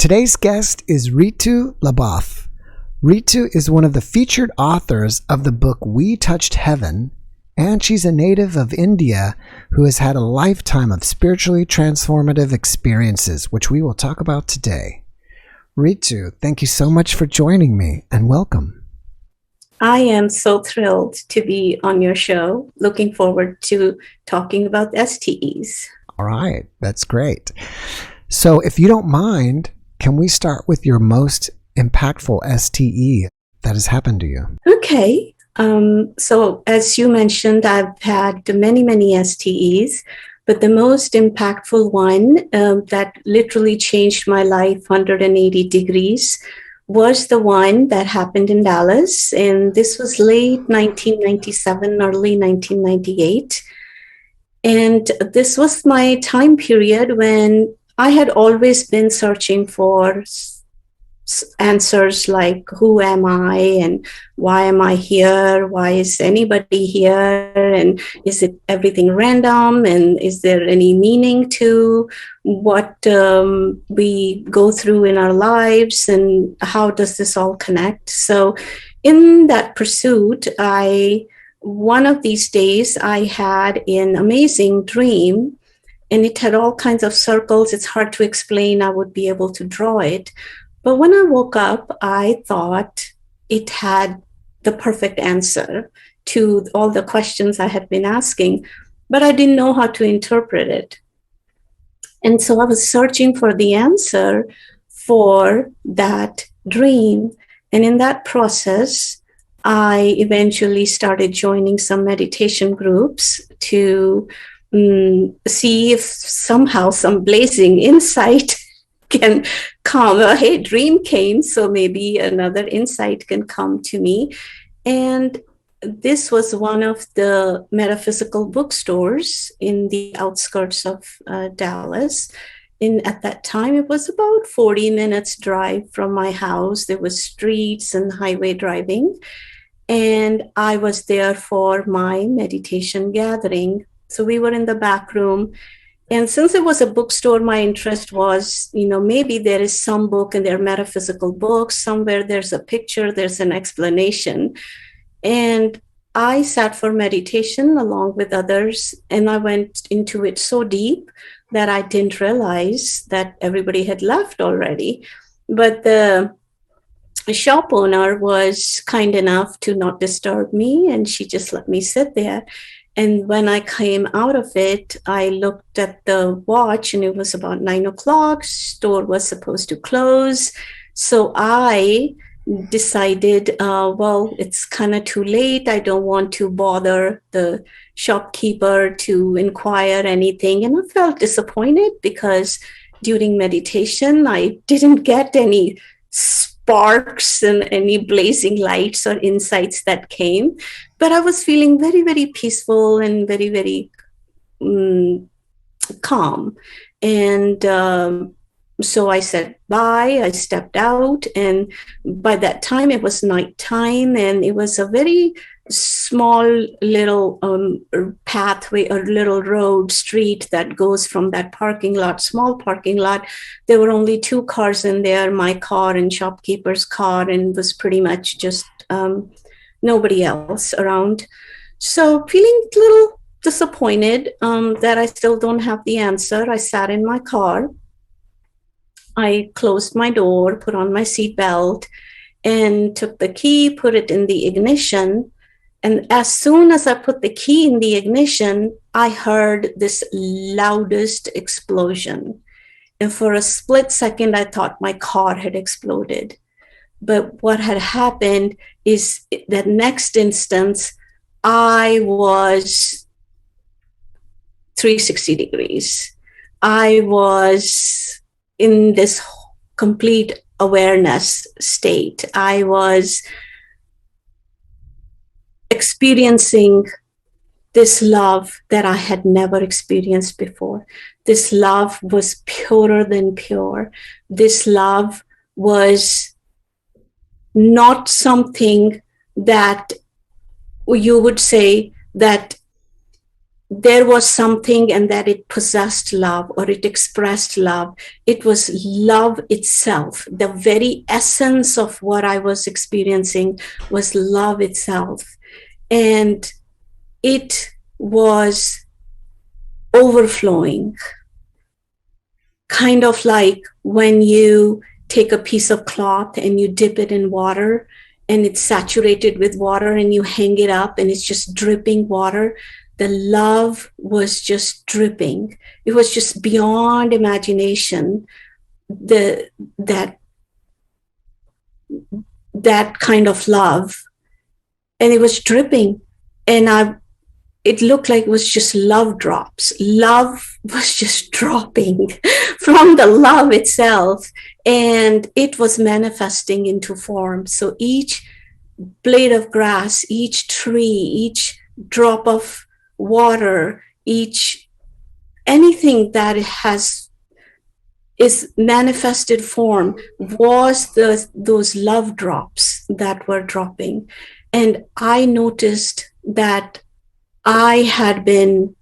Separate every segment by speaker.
Speaker 1: Today's guest is Ritu LeBouef. Ritu is one of the featured authors of the book We Touched Heaven, and she's a native of India who has had a lifetime of spiritually transformative experiences, which we will talk about today. Ritu, thank you so much for joining me, and welcome.
Speaker 2: I am so thrilled to be on your show. Looking forward to talking about STEs.
Speaker 1: All right, that's great. So if you don't mind, can we start with your most impactful STE that has happened to you?
Speaker 2: Okay. So as you mentioned, I've had many STEs, but the most impactful one that literally changed my life 180 degrees was the one that happened in Dallas. And this was late 1997, early 1998. And this was my time period when I had always been searching for answers like, who am I and why am I here? Why is anybody here? And is it everything random? And is there any meaning to what we go through in our lives? And how does this all connect? So in that pursuit, one of these days I had an amazing dream, and it had all kinds of circles. It's hard to explain. I would be able to draw it. But when I woke up, I thought it had the perfect answer to all the questions I had been asking, but I didn't know how to interpret it. And so I was searching for the answer for that dream. And in that process, I eventually started joining some meditation groups to see if somehow some blazing insight can come. Hey, dream came, so maybe another insight can come to me. And this was one of the metaphysical bookstores in the outskirts of Dallas. At that time, it was about 40 minutes drive from my house. There was streets and highway driving. And I was there for my meditation gathering. So we were in the back room. And since it was a bookstore, my interest was, maybe there is some book and they're metaphysical books. Somewhere there's a picture, there's an explanation. And I sat for meditation along with others, and I went into it so deep that I didn't realize that everybody had left already. But the shop owner was kind enough to not disturb me, and she just let me sit there. And when I came out of it, I looked at the watch, and it was about 9 o'clock. Store was supposed to close. So I decided, well, it's kind of too late. I don't want to bother the shopkeeper to inquire anything. And I felt disappointed because during meditation, I didn't get any sparks and any blazing lights or insights that came. But I was feeling very, very peaceful and very, very calm. And so I said bye. I stepped out. And by that time, it was nighttime. And it was a very small little pathway or little road street that goes from that parking lot, small parking lot. There were only 2 cars in there, my car and shopkeeper's car, and was pretty much just nobody else around. So feeling a little disappointed that I still don't have the answer, I sat in my car. I closed my door, put on my seatbelt, and took the key, put it in the ignition. And as soon as I put the key in the ignition, I heard this loudest explosion. And for a split second, I thought my car had exploded. But what had happened is that next instance, I was 360 degrees. I was in this complete awareness state. I was experiencing this love that I had never experienced before. This love was purer than pure. This love was not something that you would say that there was something, and that it possessed love, or it expressed love. It was love itself. The very essence of what I was experiencing was love itself. And it was overflowing, kind of like when you take a piece of cloth and you dip it in water and it's saturated with water and you hang it up and it's just dripping water. The love was just dripping. It was just beyond imagination. That kind of love, and it was dripping, and it looked like it was just love drops. Love was just dropping from the love itself, and it was manifesting into form. So each blade of grass, each tree, each drop of water, anything that is manifested form was those love drops that were dropping. And I noticed that I had been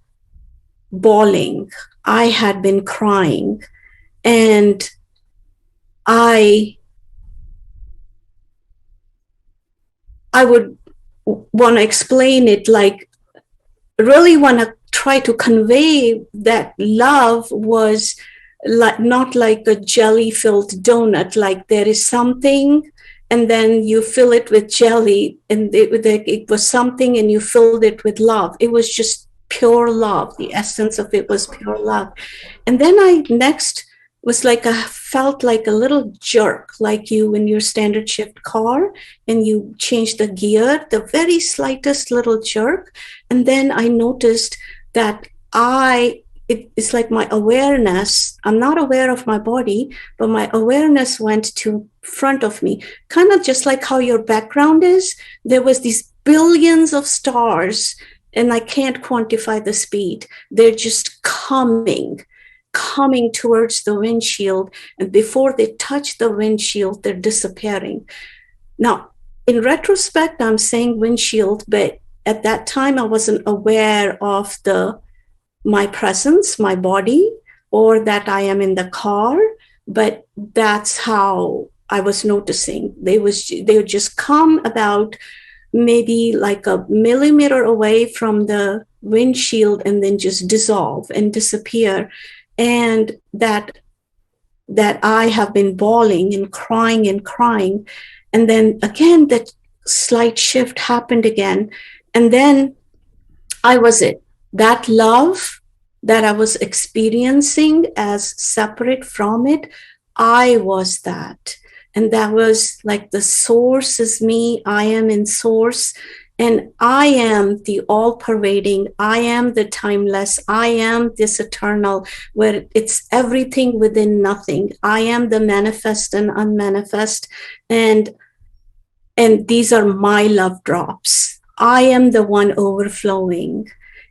Speaker 2: bawling, I had been crying, and I would want to explain it, like really want to try to convey that love was not like a jelly-filled donut, like there is something and then you fill it with jelly, and it was something and you filled it with love. It was just pure love. The essence of it was pure love. And then I next was like, I felt like a little jerk, like you in your standard shift car and you change the gear, the very slightest little jerk. And then I noticed that it's like my awareness, I'm not aware of my body, but my awareness went to front of me, kind of just like how your background is. There was these billions of stars, and I can't quantify the speed. They're just coming towards the windshield. And before they touch the windshield, they're disappearing. Now, in retrospect, I'm saying windshield, but at that time, I wasn't aware of my presence, my body, or that I am in the car, but that's how I was noticing. They would just come about maybe like a millimeter away from the windshield and then just dissolve and disappear. And that I have been bawling and crying. And then again, that slight shift happened again. And then that love that I was experiencing as separate from it, I was that. And that was like the source is me. I am in source. And I am the all-pervading. I am the timeless. I am this eternal, where it's everything within nothing. I am the manifest and unmanifest. And these are my love drops. I am the one overflowing.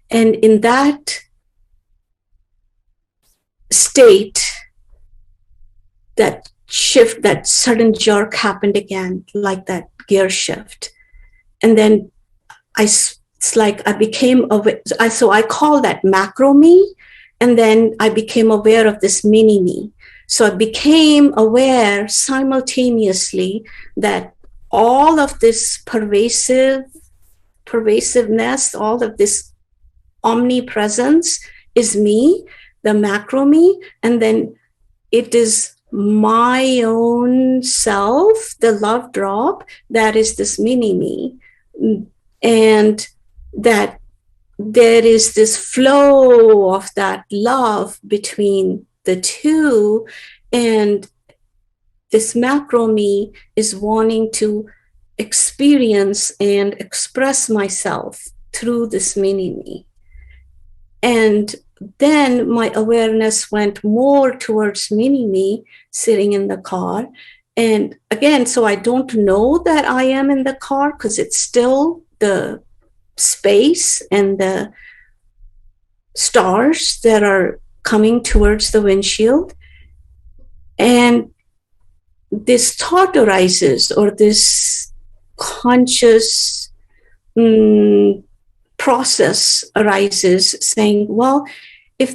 Speaker 2: And in that state, that shift, that sudden jerk happened again, like that gear shift. And then it's like I became aware. So I call that macro me. And then I became aware of this mini me. So I became aware simultaneously that all of this pervasiveness, all of this omnipresence is me, the macro me. And then it is my own self, the love drop, that is this mini me. And that there is this flow of that love between the two. And this macro me is wanting to experience and express myself through this mini me. And then my awareness went more towards mini me sitting in the car. And again, so I don't know that I am in the car because it's still the space and the stars that are coming towards the windshield. And this thought arises, or this conscious process arises saying, well, if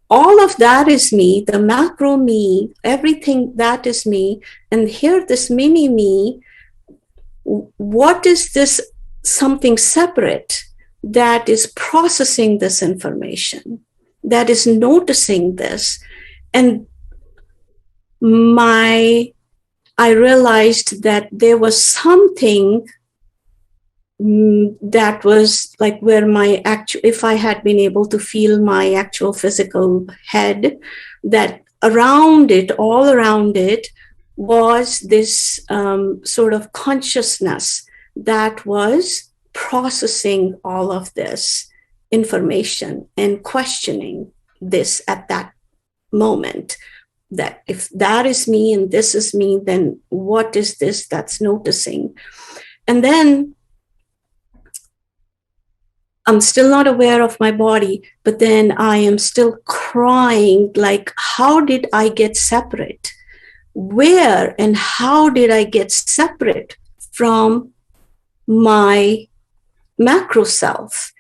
Speaker 2: all of that is me, the macro me, everything that is me, and here this mini me, what is this something separate that is processing this information, that is noticing this? And I realized that there was something that was like where my actual, if I had been able to feel my actual physical head, that around it, all around it, was this sort of consciousness that was processing all of this information and questioning this at that moment. That if that is me and this is me, then what is this that's noticing? And then I'm still not aware of my body, but then I am still crying, like, how did I get separate? Where and how did I get separate from my macro self?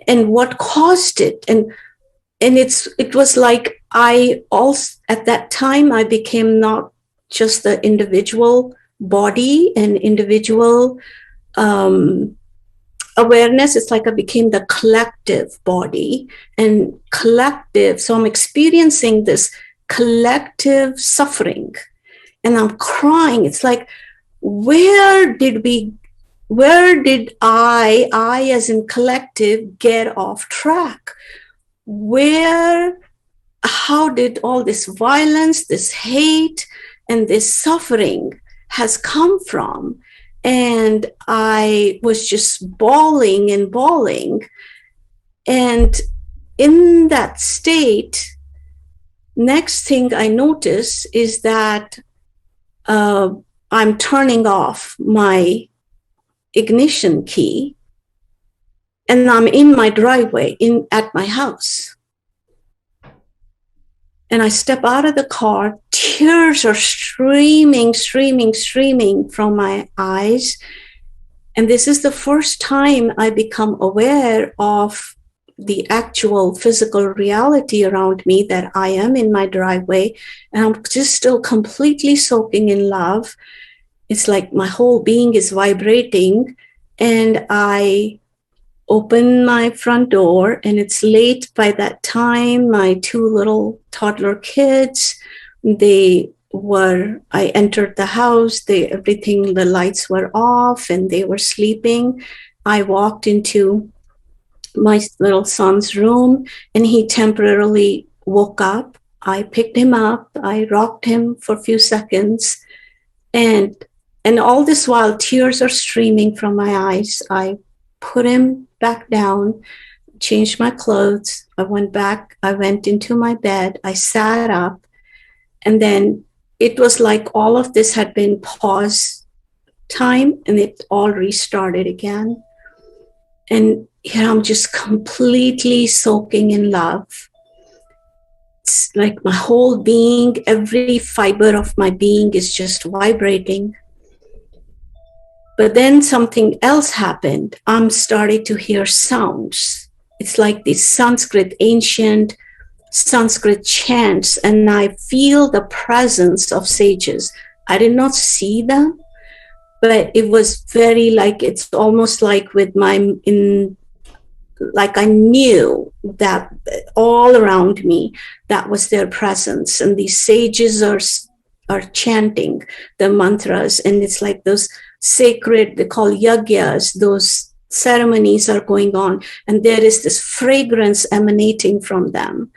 Speaker 2: And what caused it? And it was like I also, at that time, I became not just the individual body and individual awareness. It's like I became the collective body and collective. So I'm experiencing this collective suffering and I'm crying. It's like, where did I as in collective, get off track? How did all this violence, this hate, and this suffering has come from? And I was just bawling and bawling. And in that state, next thing I notice is that I'm turning off my ignition key and I'm in my driveway at my house. And I step out of the car, tears are streaming from my eyes. And this is the first time I become aware of the actual physical reality around me, that I am in my driveway and I'm just still completely soaking in love. It's like my whole being is vibrating, and I open my front door, and it's late by that time. My two little toddler kids, I entered the house, everything, the lights were off and they were sleeping. I walked into my little son's room and he temporarily woke up. I picked him up, I rocked him for a few seconds, and all this while tears are streaming from my eyes. I put him back down, changed my clothes. I went into my bed. I sat up, and then it was like all of this had been pause time and it all restarted again. And here I'm just completely soaking in love. It's like my whole being, every fiber of my being is just vibrating. But then something else happened. I'm starting to hear sounds. It's like these ancient Sanskrit chants, and I feel the presence of sages. I did not see them, but it was very like, it's almost like like I knew that all around me, that was their presence. And these sages are chanting the mantras, and it's like those sacred, they call yagyas, those ceremonies are going on, and there is this fragrance emanating from them.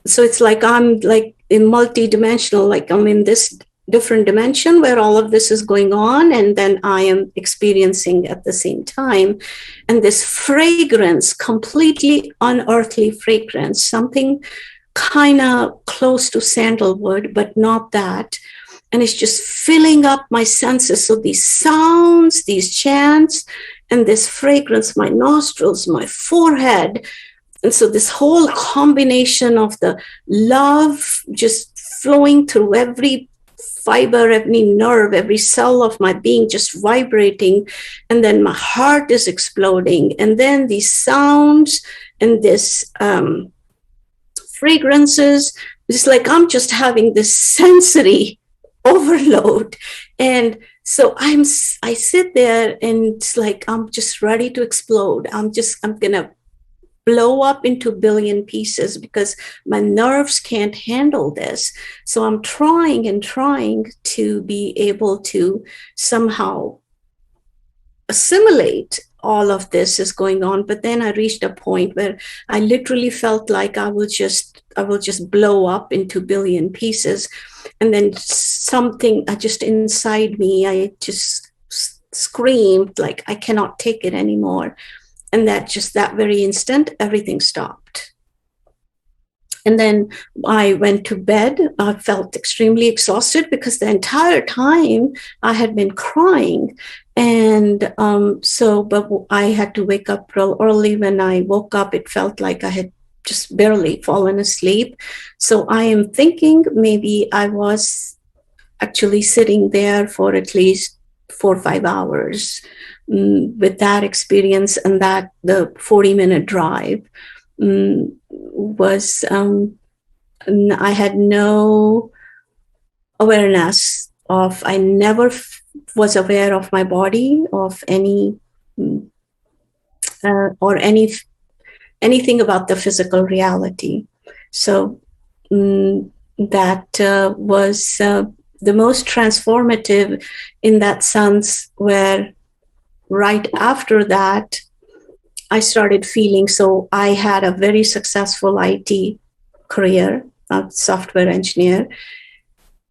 Speaker 2: So it's like I'm like in multi-dimensional, like I'm in this different dimension where all of this is going on, and then I am experiencing at the same time. And this fragrance, completely unearthly fragrance, something kind of close to sandalwood, but not that. And it's just filling up my senses. So these sounds, these chants, and this fragrance, my nostrils, my forehead. And so this whole combination of the love just flowing through every fiber, every nerve, every cell of my being just vibrating. And then my heart is exploding. And then these sounds and this fragrances, it's like I'm just having this sensory overload. And so I sit there and it's like, I'm just ready to explode. I'm going to blow up into a billion pieces because my nerves can't handle this. So I'm trying and trying to be able to somehow assimilate all of this is going on. But then I reached a point where I literally felt like I will just blow up into a billion pieces. And then something just inside me, I just screamed like, I cannot take it anymore. And that very instant, everything stopped. And then I went to bed. I felt extremely exhausted because the entire time I had been crying. And but I had to wake up real early. When I woke up, it felt like I had just barely fallen asleep. So I am thinking maybe I was actually sitting there for at least 4 or 5 hours. With that experience and that the 40-minute drive was, I had no awareness of, I never was aware of my body, of any, or anything about the physical reality. So that was the most transformative in that sense, where right after that, I started feeling, so I had a very successful IT career, a software engineer,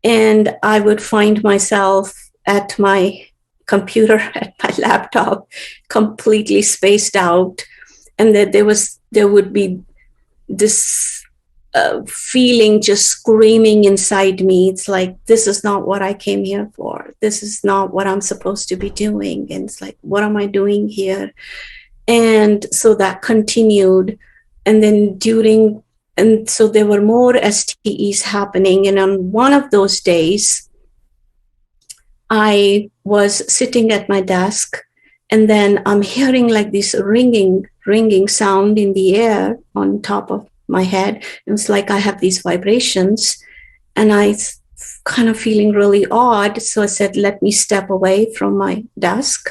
Speaker 2: and I would find myself at my computer, at my laptop, completely spaced out, and that there would be this feeling just screaming inside me. It's like, this is not what I came here for. This is not what I'm supposed to be doing. And it's like, what am I doing here? And so that continued. And then and so there were more STEs happening. And on one of those days, I was sitting at my desk, and then I'm hearing like this ringing sound in the air on top of my head. It's like I have these vibrations, and I kind of feeling really odd. So I said, let me step away from my desk.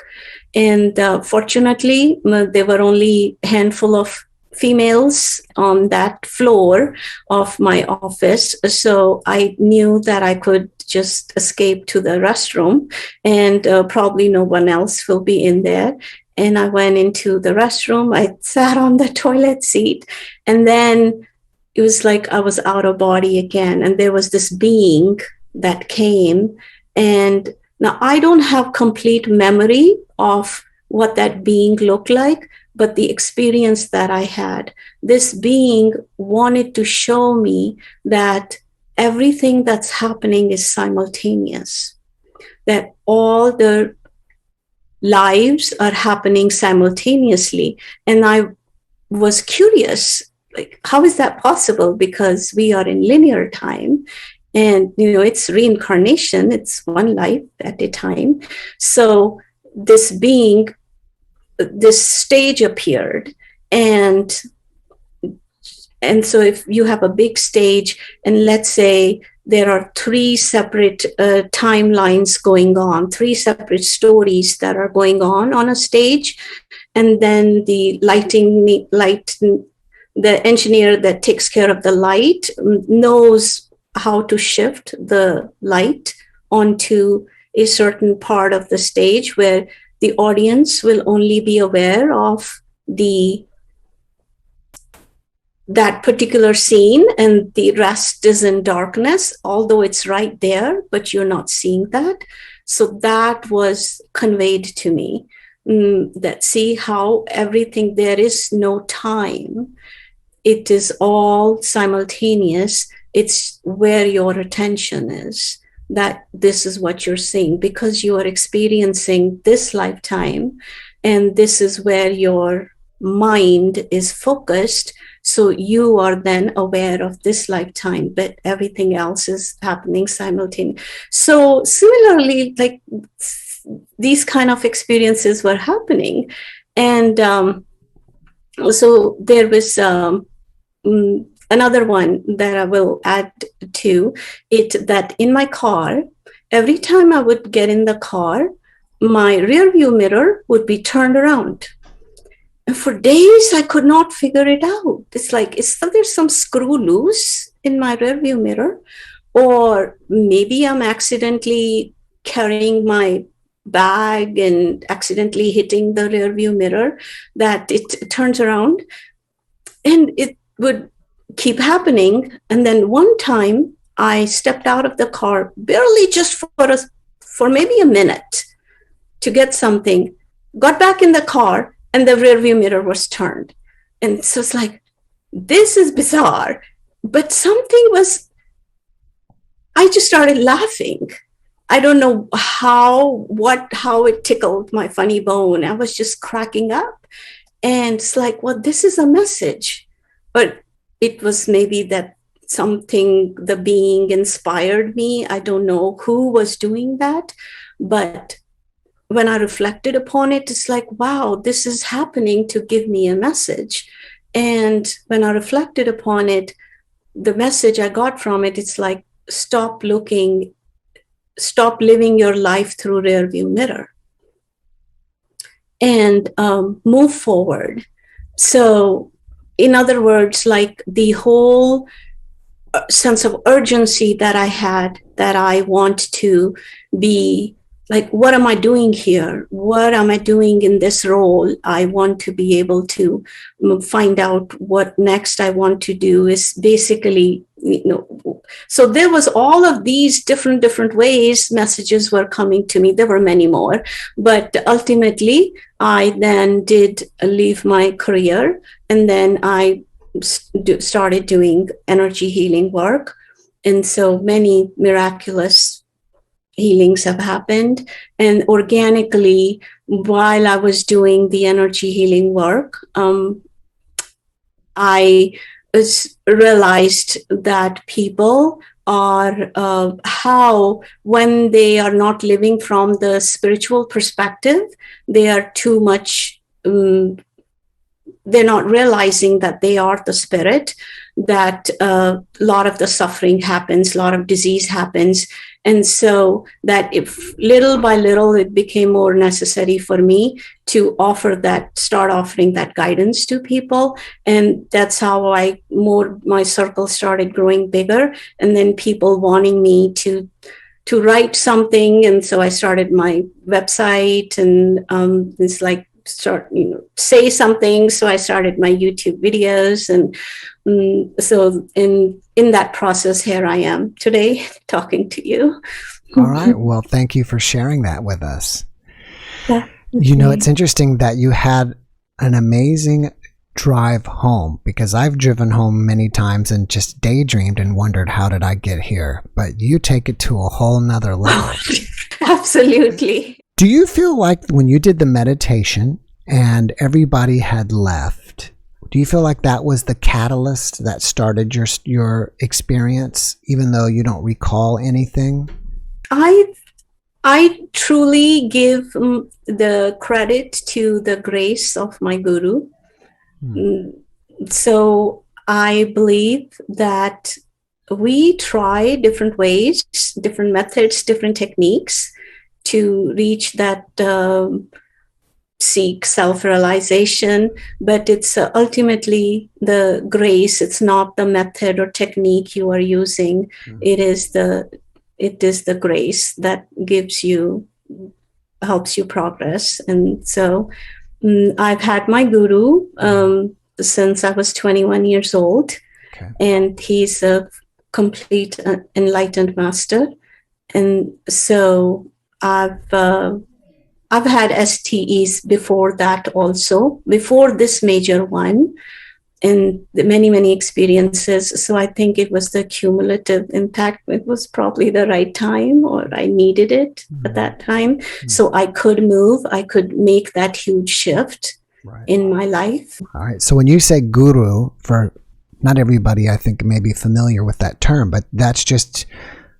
Speaker 2: And fortunately, there were only a handful of females on that floor of my office. So I knew that I could just escape to the restroom, and probably no one else will be in there. And I went into the restroom. I sat on the toilet seat, and then it was like I was out of body again. And there was this being that came. And now I don't have complete memory of what that being looked like, but the experience that I had, this being wanted to show me that everything that's happening is simultaneous, that all the lives are happening simultaneously. And I was curious, like, how is that possible? Because we are in linear time, and it's reincarnation, it's one life at a time. So this being, this stage appeared, and so if you have a big stage, and let's say there are 3 separate timelines going on, 3 separate stories that are going on a stage. And then the the engineer that takes care of the light knows how to shift the light onto a certain part of the stage where the audience will only be aware of that particular scene, and the rest is in darkness, although it's right there, but you're not seeing that. So that was conveyed to me, that see how everything, there is no time. It is all simultaneous. It's where your attention is, that this is what you're seeing, because you are experiencing this lifetime, and this is where your mind is focused. So you are then aware of this lifetime, but everything else is happening simultaneously. So similarly, like these kind of experiences were happening. And so there was another one that I will add to it, that in my car, every time I would get in the car, my rear view mirror would be turned around. And for days, I could not figure it out. It's like, is there some screw loose in my rear view mirror? Or maybe I'm accidentally carrying my bag and accidentally hitting the rear view mirror, that it turns around. And it would keep happening. And then one time I stepped out of the car, barely just for maybe a minute to get something, got back in the car, and the rear view mirror was turned. And so it's like, this is bizarre. But something was, I just started laughing. I don't know how it tickled my funny bone. I was just cracking up. And it's like, well, this is a message. But it was maybe that something, the being inspired me. I don't know who was doing that. But when I reflected upon it, it's like, wow, this is happening to give me a message. And when I reflected upon it, the message I got from it, it's like, stop living your life through rear view mirror and move forward. So in other words, like the whole sense of urgency that I had, that I want to be like, what am I doing here? What am I doing in this role? I want to be able to find out what next I want to do is basically, so there was all of these different ways messages were coming to me. There were many more, but ultimately I then did leave my career, and then I started doing energy healing work. And so many miraculous healings have happened. And organically, while I was doing the energy healing work, I realized that people are how, when they are not living from the spiritual perspective, they are too much, they're not realizing that they are the spirit, that a lot of the suffering happens, a lot of disease happens. And so that if little by little, it became more necessary for me to start offering that guidance to people. And that's how my circle started growing bigger. And then people wanting me to write something. And so I started my website, and it's like, say something. So I started my YouTube videos, and so in that process, here I am today talking to you.
Speaker 1: All right. Well, thank you for sharing that with us.
Speaker 2: Yeah.
Speaker 1: It's interesting that you had an amazing drive home, because I've driven home many times and just daydreamed and wondered, how did I get here? But you take it to a whole nother level.
Speaker 2: Absolutely.
Speaker 1: Do you feel like when you did the meditation and everybody had left, do you feel like that was the catalyst that started your experience, even though you don't recall anything?
Speaker 2: I truly give the credit to the grace of my guru. So I believe that we try different ways, different methods, different techniques to reach that seek self-realization, but it's ultimately the grace. It's not the method or technique you are using. It is the grace that helps you progress. And so I've had my guru since I was 21 years old.
Speaker 1: Okay.
Speaker 2: And he's a complete enlightened master. And so I've had STEs before that also, before this major one, and many experiences. So I think it was the cumulative impact. It was probably the right time, or I needed it at that time. So I could move, I could make that huge shift.
Speaker 1: Right.
Speaker 2: in my life.
Speaker 1: All right. So when you say guru, for not everybody, I think, may be familiar with that term, but that's just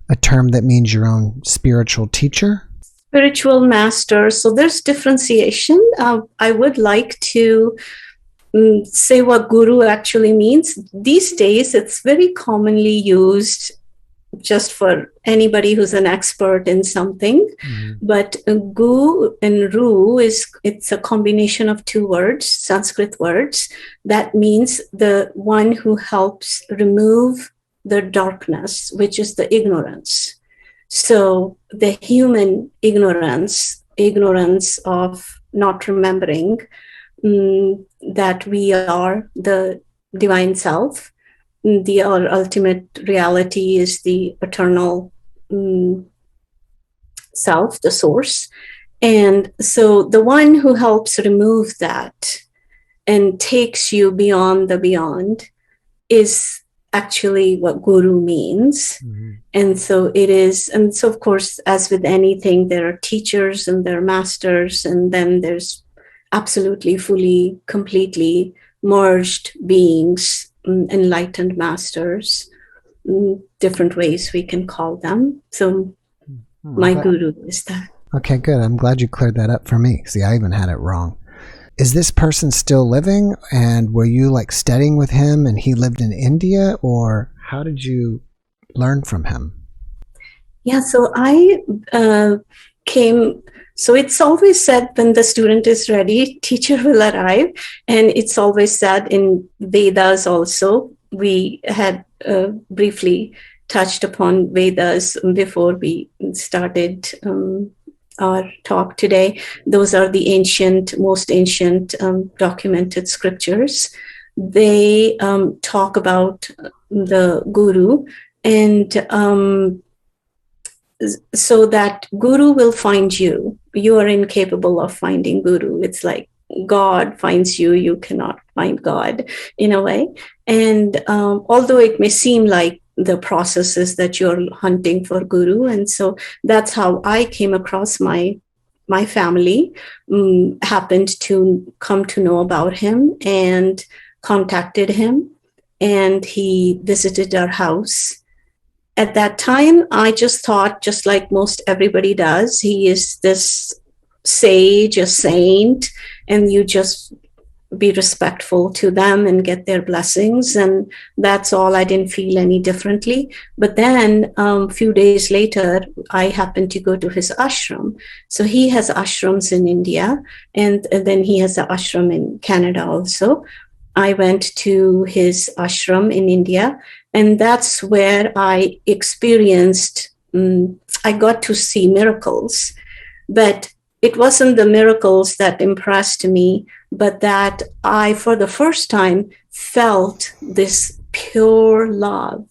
Speaker 1: a term that means your own spiritual teacher?
Speaker 2: Spiritual master. So there's differentiation. I would like to say what guru actually means. These days, it's very commonly used just for anybody who's an expert in something. Mm-hmm. But gu and ru it's a combination of two words, Sanskrit words, that means the one who helps remove the darkness, which is the ignorance. So the human ignorance of not remembering that we are the divine self. Our ultimate reality is the eternal self, the source. And so the one who helps remove that and takes you beyond the beyond is actually what guru means. Mm-hmm. And so it is, and so of course, as with anything, there are teachers and there are masters, and then there's absolutely, fully, completely merged beings, enlightened masters, different ways we can call them. So my guru is that.
Speaker 1: Okay, good. I'm glad you cleared that up for me. See, I even had it wrong. Is this person still living? And were you like studying with him and he lived in India, or how did you learn from him?
Speaker 2: Yeah, so I came. So it's always said when the student is ready, teacher will arrive. And it's always said in Vedas also. We had briefly touched upon Vedas before we started our talk today. Those are the most ancient documented scriptures. They talk about the guru, and so that guru will find you. You are incapable of finding guru. It's like God finds you, you cannot find God in a way. And although it may seem like the process is that you're hunting for guru, and so that's how I came across my family, happened to come to know about him and contacted him, and he visited our house. At that time, I just thought, just like most everybody does, he is this sage, a saint, and you just be respectful to them and get their blessings. And that's all. I didn't feel any differently. But then a few days later, I happened to go to his ashram. So he has ashrams in India, and then he has an ashram in Canada also. I went to his ashram in India, and that's where I experienced, I got to see miracles. But it wasn't the miracles that impressed me, but that I, for the first time, felt this pure love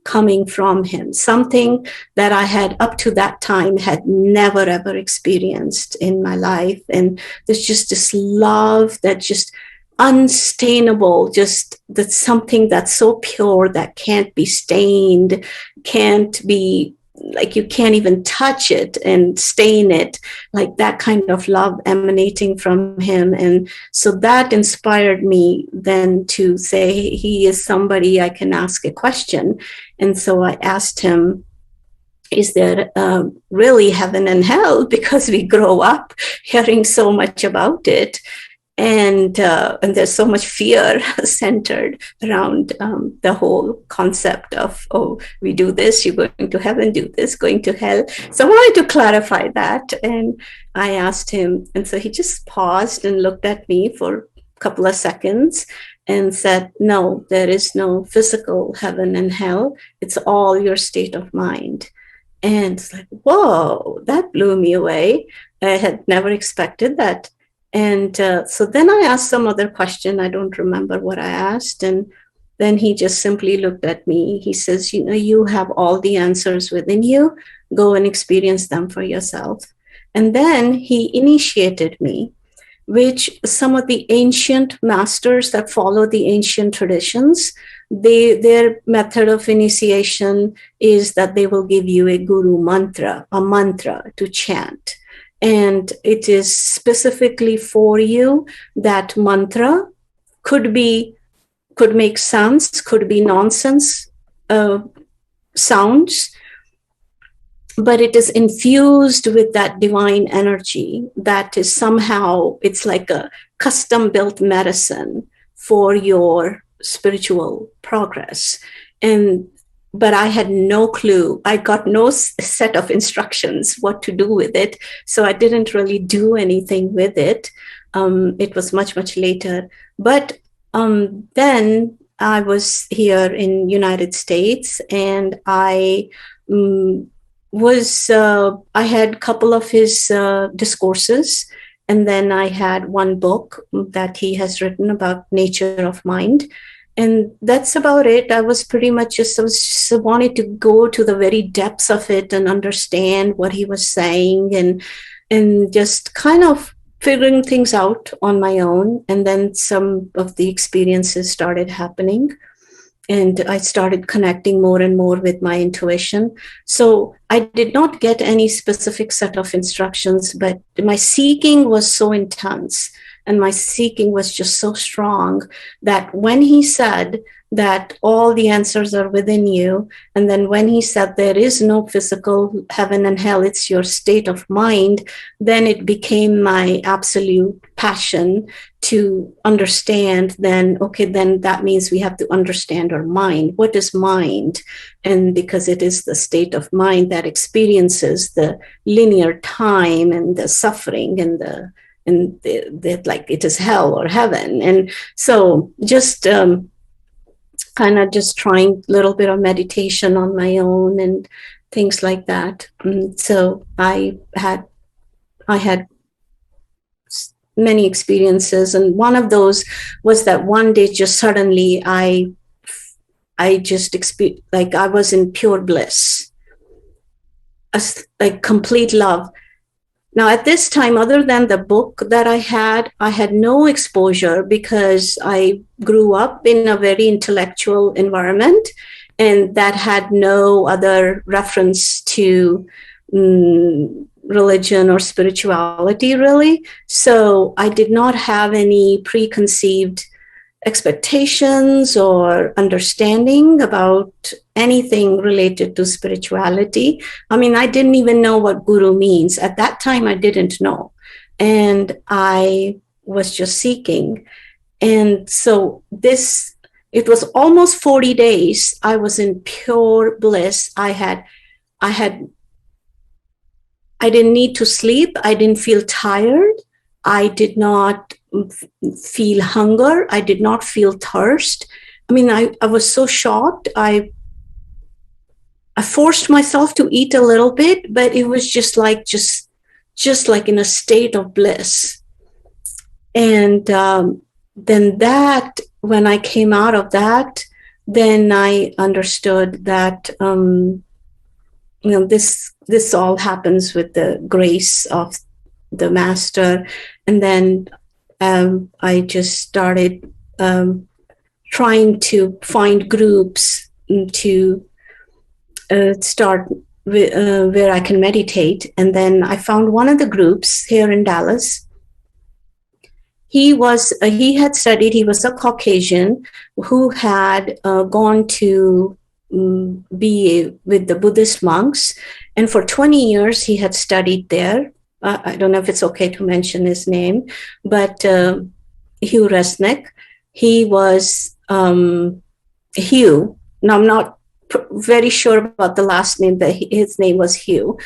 Speaker 2: coming from him, something that I had up to that time had never, ever experienced in my life. And there's just this love that just unstainable, just that's something that's so pure that can't be stained, can't be, like you can't even touch it and stain it, like that kind of love emanating from him. And so that inspired me then to say, he is somebody I can ask a question. And so I asked him, is there really heaven and hell? Because we grow up hearing so much about it. And there's so much fear centered around the whole concept of, oh, we do this, you're going to heaven, do this, going to hell. So I wanted to clarify that. And I asked him, and so he just paused and looked at me for a couple of seconds and said, no, there is no physical heaven and hell. It's all your state of mind. And it's like, whoa, that blew me away. I had never expected that. And so then I asked some other question. I don't remember what I asked. And then he just simply looked at me. He says, you know, you have all the answers within you. Go and experience them for yourself. And then he initiated me, which some of the ancient masters that follow the ancient traditions, their method of initiation is that they will give you a guru mantra, a mantra to chant. and it is specifically for you. That mantra could make sense, could be nonsense sounds, but it is infused with that divine energy that is somehow, it's like a custom built medicine for your spiritual progress. And but I had no clue. I got no set of instructions what to do with it, so I didn't really do anything with it. It was much later. But then I was here in United States, and I I had a couple of his discourses, and then I had one book that he has written about nature of mind. And that's about it. I was pretty much I wanted to go to the very depths of it and understand what he was saying, and just kind of figuring things out on my own. And then some of the experiences started happening, and I started connecting more and more with my intuition. So I did not get any specific set of instructions, but my seeking was so intense, and my seeking was just so strong, that when he said that all the answers are within you, and then when he said there is no physical heaven and hell, it's your state of mind, then it became my absolute passion to understand. Then, okay, then that means we have to understand our mind. What is mind? And because it is the state of mind that experiences the linear time and the suffering and the like it is hell or heaven. And so just kind of just trying a little bit of meditation on my own and things like that. So I had many experiences, and one of those was that one day just suddenly I just experienced, like I was in pure bliss, like complete love. Now, at this time, other than the book that I had no exposure, because I grew up in a very intellectual environment, and that had no other reference to religion or spirituality, really. So I did not have any preconceived expectations or understanding about anything related to spirituality. I mean, I didn't even know what guru means. At that time, I didn't know. And I was just seeking. And so it was almost 40 days. I was in pure bliss. I didn't need to sleep. I didn't feel tired. I did not feel hunger. I did not feel thirst. I mean, I was so shocked. I forced myself to eat a little bit, but it was just like in a state of bliss. And then that, when I came out of that, then I understood that this all happens with the grace of the master. And then I just started trying to find groups to start where I can meditate. And then I found one of the groups here in Dallas. He had studied, he was a Caucasian who had gone to be with the Buddhist monks. And for 20 years, he had studied there. I don't know if it's okay to mention his name, but Hugh Resnick. He was Hugh. Now, I'm not very sure about the last name, but his name was Hugh.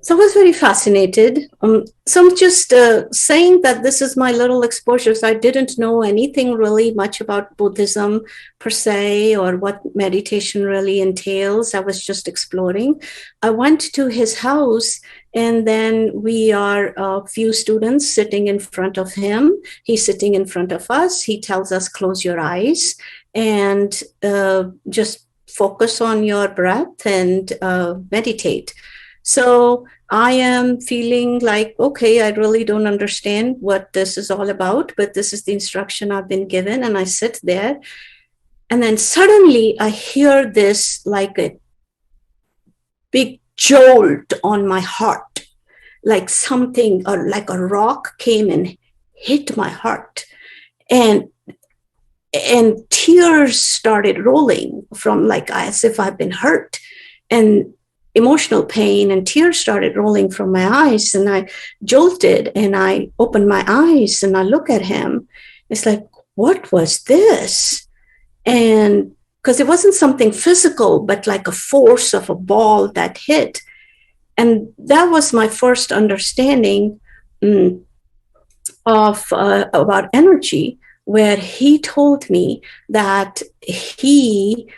Speaker 2: So I was very fascinated. So I'm just saying that this is my little exposure. So I didn't know anything really much about Buddhism per se, or what meditation really entails. I was just exploring. I went to his house, and then we are a few students sitting in front of him. He's sitting in front of us. He tells us, close your eyes and just focus on your breath and meditate. So I am feeling like, okay, I really don't understand what this is all about, but this is the instruction I've been given. And I sit there, and then suddenly I hear this like a big jolt on my heart. like something, or like a rock came and hit my heart. And tears started rolling from, like, as if I've been hurt, and emotional pain and tears started rolling from my eyes. And I jolted and I opened my eyes and I look at him. It's like, what was this? And because it wasn't something physical, but like a force of a ball that hit. And that was my first understanding of about energy, where he told me that he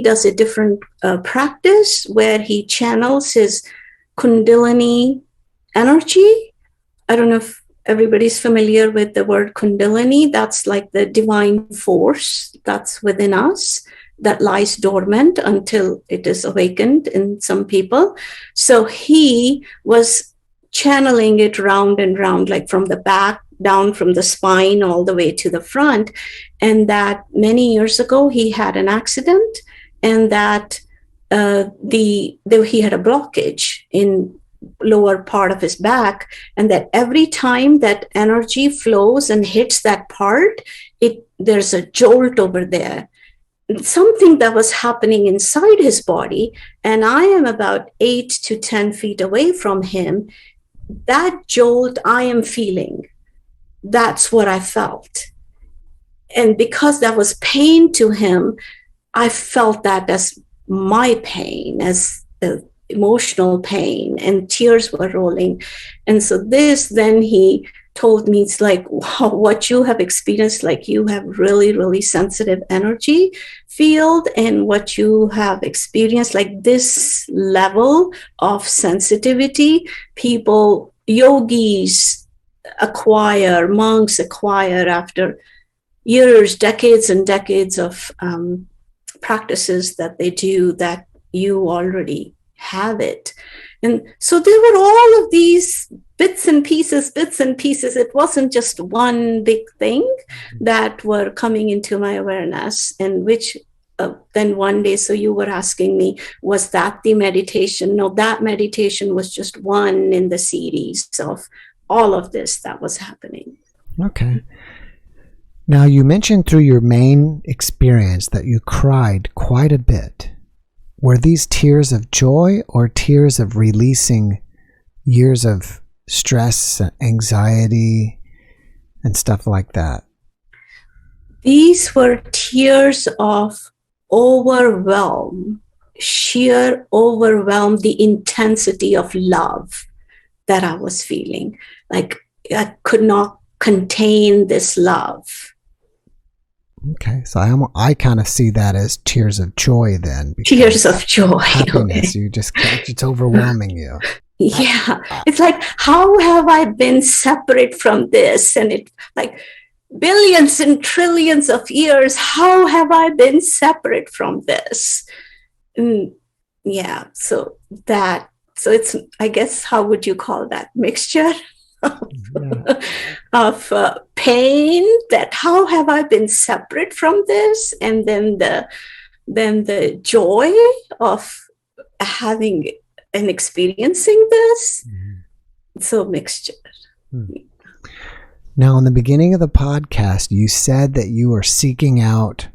Speaker 2: does a different practice where he channels his Kundalini energy. I don't know if everybody's familiar with the word Kundalini. That's like the divine force that's within us that lies dormant until it is awakened in some people. So he was channeling it round and round, like from the back down, from the spine all the way to the front. And that many years ago he had an accident, and that he had a blockage in lower part of his back, and that every time that energy flows and hits that part, there's a jolt over there, something that was happening inside his body. And I am about 8 to 10 feet away from him. That jolt I am feeling, that's what I felt. And because that was pain to him, I felt that as my pain, as emotional pain, and tears were rolling. And so then he told me, it's like, wow, what you have experienced, like you have really, really sensitive energy field, and what you have experienced, like this level of sensitivity, people, yogis acquire, monks acquire after years, decades and decades of practices that they do, that you already have it. And so there were all of these bits and pieces. It wasn't just one big thing that were coming into my awareness, and which then one day, so you were asking me, was that the meditation? No, that meditation was just one in the series of all of this that was happening.
Speaker 1: Okay. Now, you mentioned through your main experience that you cried quite a bit. Were these tears of joy or tears of releasing years of stress, anxiety, and stuff like that?
Speaker 2: These were tears of overwhelm, sheer overwhelm, the intensity of love that I was feeling. Like I could not contain this love.
Speaker 1: Okay, so I kind of see that as tears of joy then.
Speaker 2: Tears of joy.
Speaker 1: Happiness, it's overwhelming you.
Speaker 2: Yeah, it's like, how have I been separate from this? And it, like, billions and trillions of years, how have I been separate from this? Yeah, so it's, I guess, how would you call that? Mixture of pain, that how have I been separate from this? And then the joy of having and experiencing this. So mixture.
Speaker 1: Now, in the beginning of the podcast, you said that you were seeking out,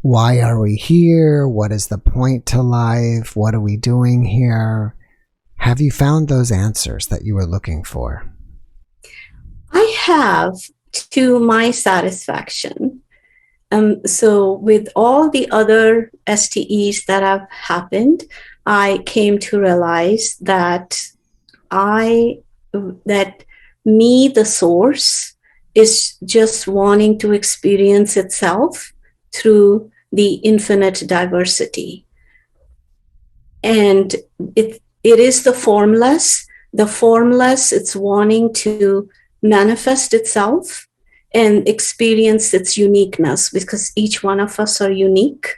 Speaker 1: why are we here? What is the point to life? What are we doing here? Have you found those answers that you were looking for?
Speaker 2: I have, to my satisfaction. So with all the other STEs that have happened, I came to realize that me, the source, is just wanting to experience itself through the infinite diversity. And it is the formless. The formless, it's wanting to manifest itself and experience its uniqueness, because each one of us are unique.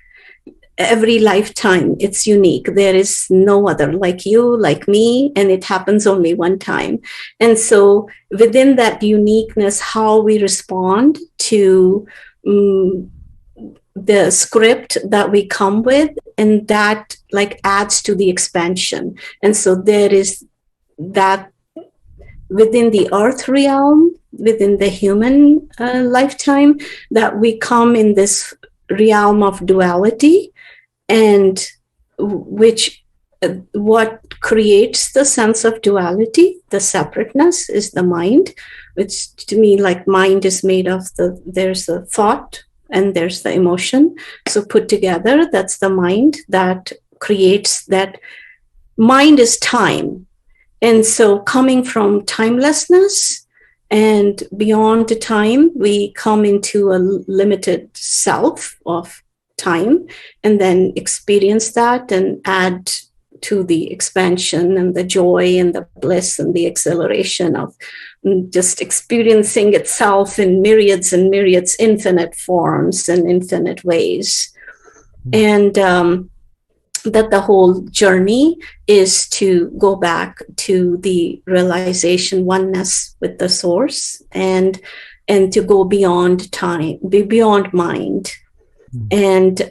Speaker 2: Every lifetime, it's unique. There is no other like you, like me, and it happens only one time. And so within that uniqueness, how we respond to the script that we come with, and that like adds to the expansion. And so there is that within the earth realm, within the human lifetime, that we come in this realm of duality, and which what creates the sense of duality, the separateness, is the mind, which to me, like, mind is made of there's the thought and there's the emotion. So put together, that's the mind that creates that. Mind is time. And so coming from timelessness and beyond the time, we come into a limited self of time, and then experience that and add to the expansion and the joy and the bliss and the exhilaration of just experiencing itself in myriads and myriads, infinite forms and infinite ways. And that the whole journey is to go back to the realization, oneness with the source, and to go beyond time, be beyond mind. And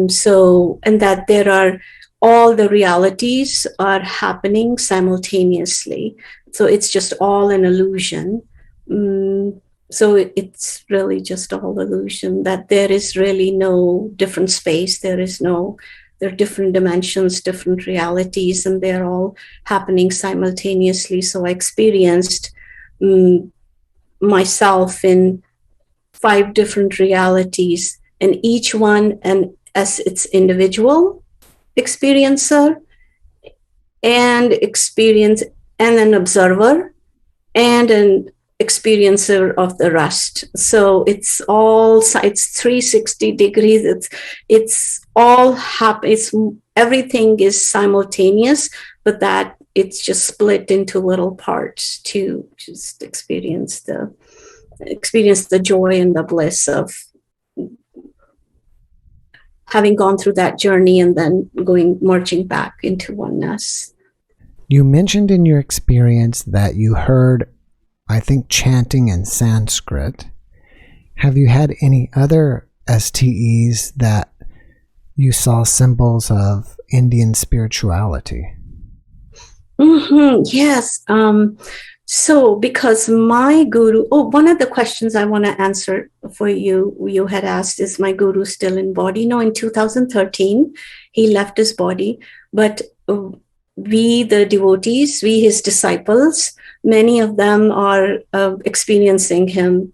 Speaker 2: so, and that there are, all the realities are happening simultaneously. So it's just all an illusion. So it's really just all illusion, that there is really no different space. There are different dimensions, different realities, and they're all happening simultaneously. So I experienced myself in 5 different realities, and each one and as its individual experiencer and an observer and an experiencer of the rest. So it's 360 degrees. It's all everything is simultaneous, but that it's just split into little parts to just experience the joy and the bliss of having gone through that journey and then marching back into oneness.
Speaker 1: You mentioned in your experience that you heard, I think, chanting in Sanskrit. Have you had any other STEs that you saw symbols of Indian spirituality?
Speaker 2: Yes. So because my guru, one of the questions I want to answer for you had asked, is my guru still in body? No, in 2013, he left his body, but we, the devotees, his disciples, many of them are experiencing him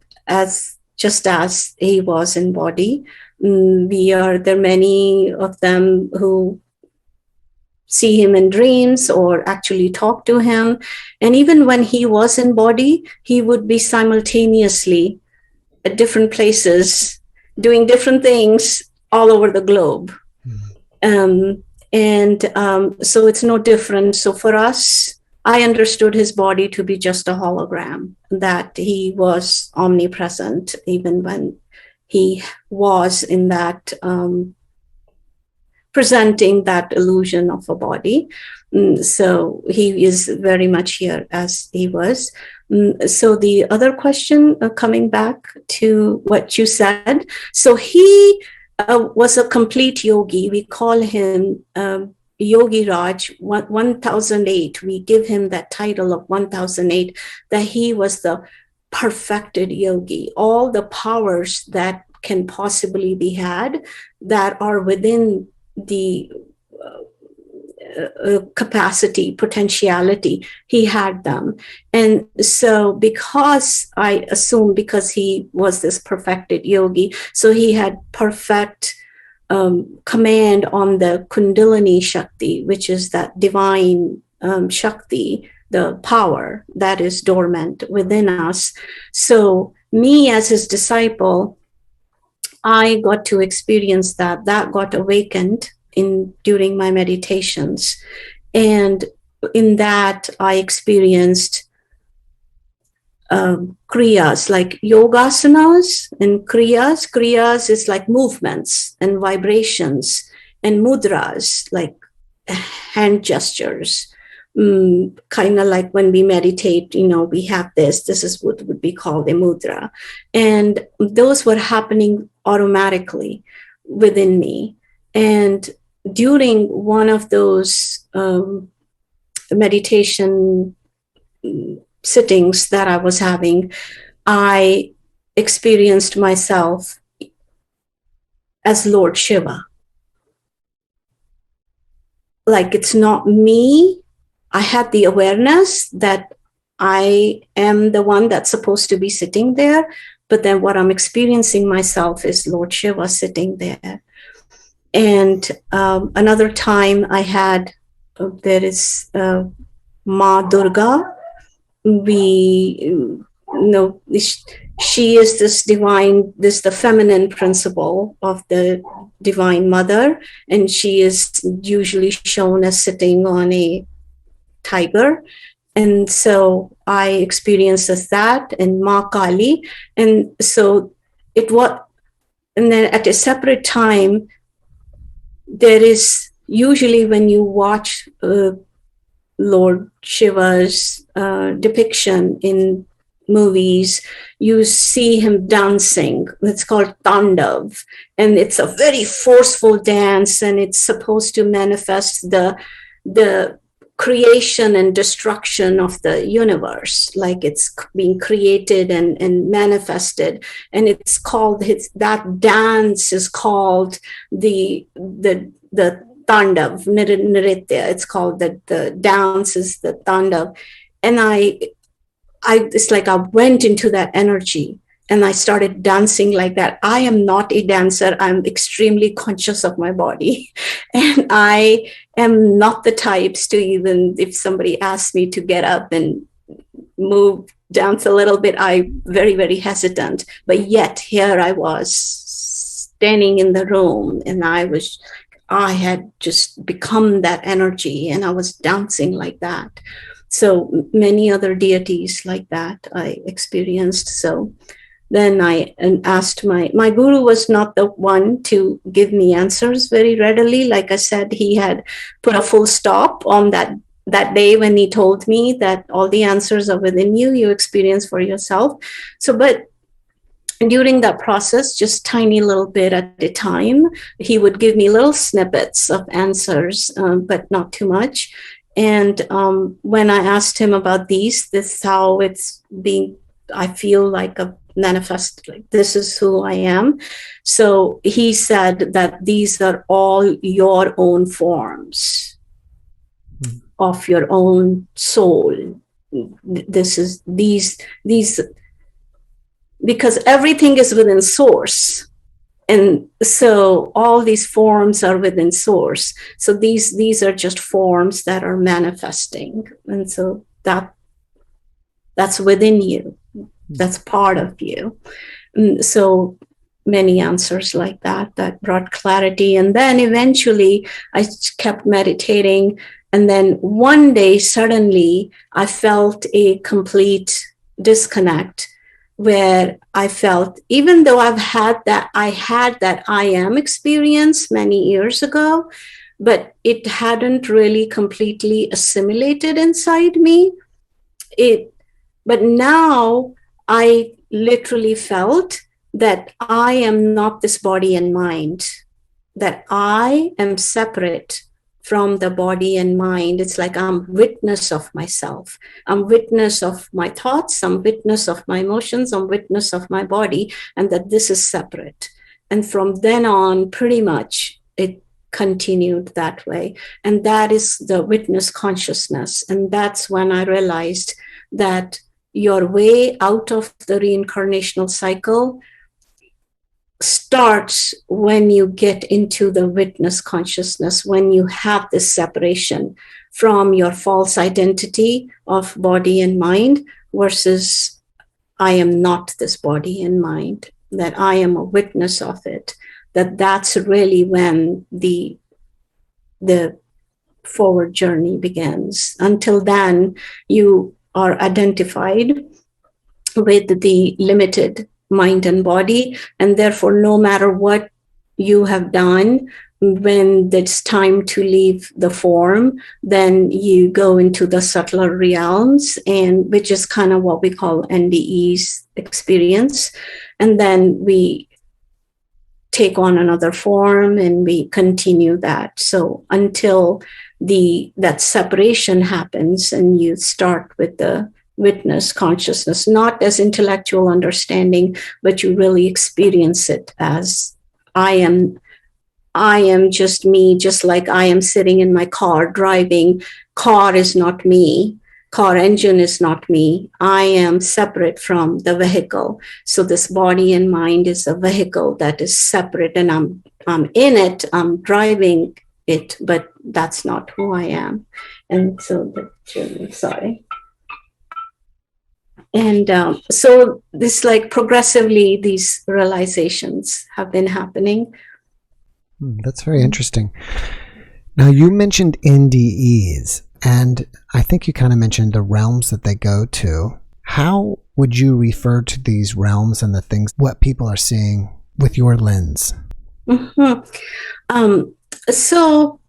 Speaker 2: just as he was in body. There are many of them who see him in dreams or actually talk to him. And even when he was in body, he would be simultaneously at different places, doing different things all over the globe. So it's no different. So for us, I understood his body to be just a hologram, that he was omnipresent even when he was in that presenting that illusion of a body. So he is very much here as he was. So the other question, coming back to what you said, so he was a complete yogi. We call him Yogi Raj 1008. We give him that title of 1008, that he was the perfected yogi. All the powers that can possibly be had that are within the capacity, potentiality, he had them. And so because I assume, because he was this perfected yogi, so he had perfect command on the Kundalini Shakti, which is that divine Shakti, the power that is dormant within us. So me as his disciple, I got to experience that got awakened during my meditations. And in that, I experienced kriyas, like yogasanas and kriyas. Kriyas is like movements and vibrations, and mudras, like hand gestures. Kind of like when we meditate, we have this is what would be called a mudra. And those were happening automatically within me. And during one of those meditation sittings that I was having, I experienced myself as Lord Shiva. Like, it's not me. I had the awareness that I am the one that's supposed to be sitting there, but then what I'm experiencing myself is Lord Shiva sitting there. And another time I had, there is Ma Durga. We know she is this divine, the feminine principle of the Divine Mother, and she is usually shown as sitting on a tiger. And so I experienced as that, and Ma Kali. And so it was, and then at a separate time, there is usually when you watch Lord Shiva's depiction in movies, you see him dancing. It's called Tandav, and it's a very forceful dance, and it's supposed to manifest the creation and destruction of the universe, like it's being created and manifested. And it's called, that dance is called the Tandav, Nritya. It's called the dance is the Tandav. And I it's like I went into that energy and I started dancing like that. I am not a dancer. I'm extremely conscious of my body. And I am not the types to, even if somebody asks me to get up and move, dance a little bit, I'm very, very hesitant. But yet here I was standing in the room, and I had just become that energy, and I was dancing like that. So many other deities like that I experienced. So then I asked my guru was not the one to give me answers very readily. Like I said, he had put a full stop on that day when he told me that all the answers are within you, you experience for yourself. So, but during that process, just tiny little bit at a time, he would give me little snippets of answers, but not too much. And when I asked him about this is how it's being, I feel like a manifest, like this is who I am. So he said that these are all your own forms of your own soul. This is these, because everything is within source. And so all these forms are within source. So these are just forms that are manifesting. And so that's within you. That's part of you. And so many answers like that brought clarity. And then eventually I kept meditating. And then one day, suddenly, I felt a complete disconnect, where I felt, even though I had that I am experience many years ago, but it hadn't really completely assimilated inside me. But now I literally felt that I am not this body and mind, that I am separate from the body and mind. It's like I'm witness of myself. I'm witness of my thoughts. I'm witness of my emotions. I'm witness of my body, and that this is separate. And from then on, pretty much it continued that way. And that is the witness consciousness. And that's when I realized that your way out of the reincarnational cycle starts when you get into the witness consciousness, when you have this separation from your false identity of body and mind versus I am not this body and mind, that I am a witness of it, that's really when the forward journey begins. Until then, you are identified with the limited mind and body, and therefore no matter what you have done, when it's time to leave the form, then you go into the subtler realms, and which is kind of what we call NDE's experience. And then we take on another form, and we continue that. So until that separation happens, and you start with the witness consciousness, not as intellectual understanding, but you really experience it as I am just me, just like I am sitting in my car driving. Car is not me. Car engine is not me. I am separate from the vehicle. So this body and mind is a vehicle that is separate, and I'm in it, I'm driving it, but that's not who I am. And so sorry. And so this, like, progressively, these realizations have been happening.
Speaker 1: That's very interesting. Now, you mentioned NDEs, and I think you kind of mentioned the realms that they go to. How would you refer to these realms and the things, what people are seeing with your lens?
Speaker 2: Mm-hmm. So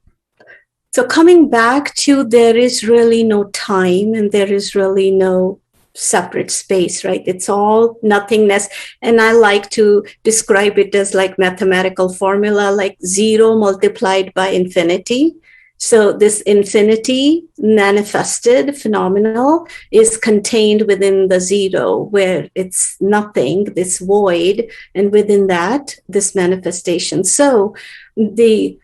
Speaker 2: coming back to, there is really no time, and there is really no separate space, right? It's all nothingness. And I like to describe it as like mathematical formula, like 0 multiplied by infinity. So this infinity manifested phenomenal is contained within the 0, where it's nothing, this void, and within that, this manifestation. So the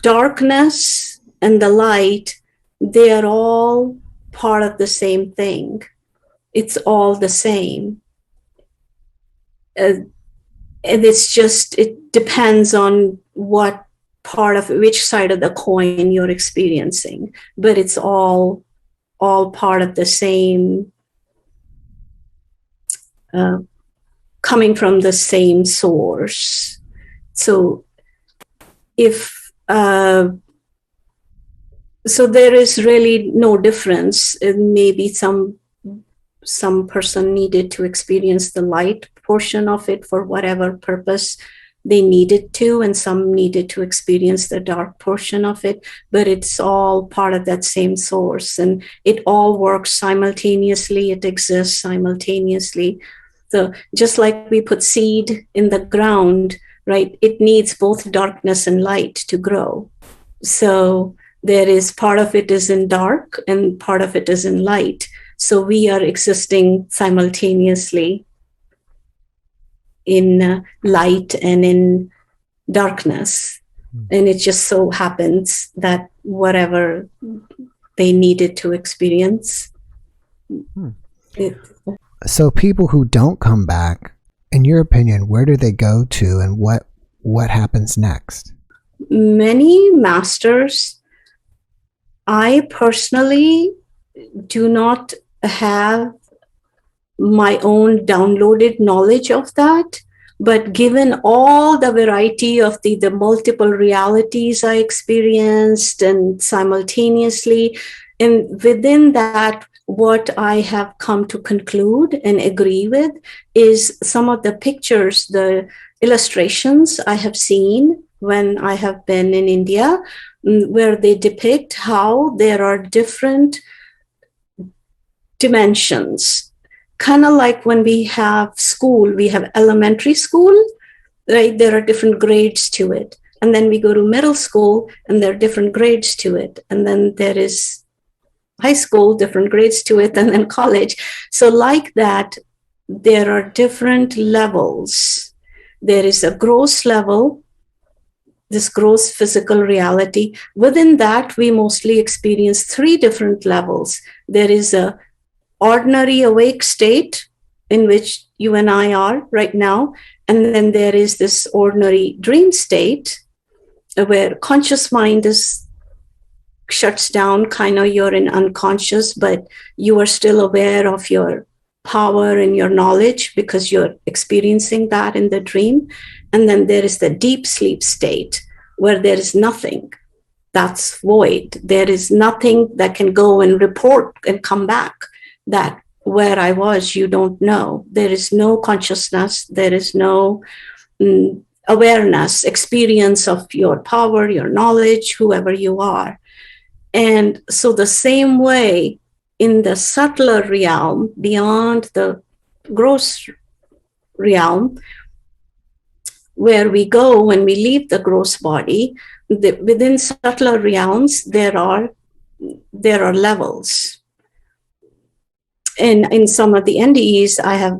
Speaker 2: darkness and the light, they are all part of the same thing. It's all the same. And it's just, it depends on what part of, which side of the coin you're experiencing, but it's all part of the same, coming from the same source. So so there is really no difference. Maybe some person needed to experience the light portion of it for whatever purpose they needed to, and some needed to experience the dark portion of it, but it's all part of that same source, and it all works simultaneously. It exists simultaneously. So just like we put seed in the ground, right? It needs both darkness and light to grow. So there is part of it is in dark and part of it is in light. So we are existing simultaneously in light and in darkness. And it just so happens that whatever they needed to experience.
Speaker 1: So people who don't come back, in your opinion, where do they go to, and what happens next?
Speaker 2: Many masters, I personally do not have my own downloaded knowledge of that, but given all the variety of the multiple realities I experienced and simultaneously, and within that, what I have come to conclude and agree with is some of the pictures, the illustrations I have seen when I have been in India, where they depict how there are different dimensions. Kind of like when we have school, we have elementary school, right? There are different grades to it. And then we go to middle school and there are different grades to it. And then there is high school, different grades to it, and then college. So like that, there are different levels. There is a gross level, this gross physical reality. Within that, we mostly experience 3 different levels. There is a ordinary awake state in which you and I are right now. And then there is this ordinary dream state where conscious mind shuts down, kind of you're in unconscious, but you are still aware of your power and your knowledge because you're experiencing that in the dream. And then there is the deep sleep state where there is nothing. That's void. There is nothing that can go and report and come back. That where I was, you don't know. There is no consciousness. There is no awareness, experience of your power, your knowledge, whoever you are. And so the same way in the subtler realm, beyond the gross realm, where we go when we leave the gross body. Within subtler realms, there are levels. In some of the NDEs, I have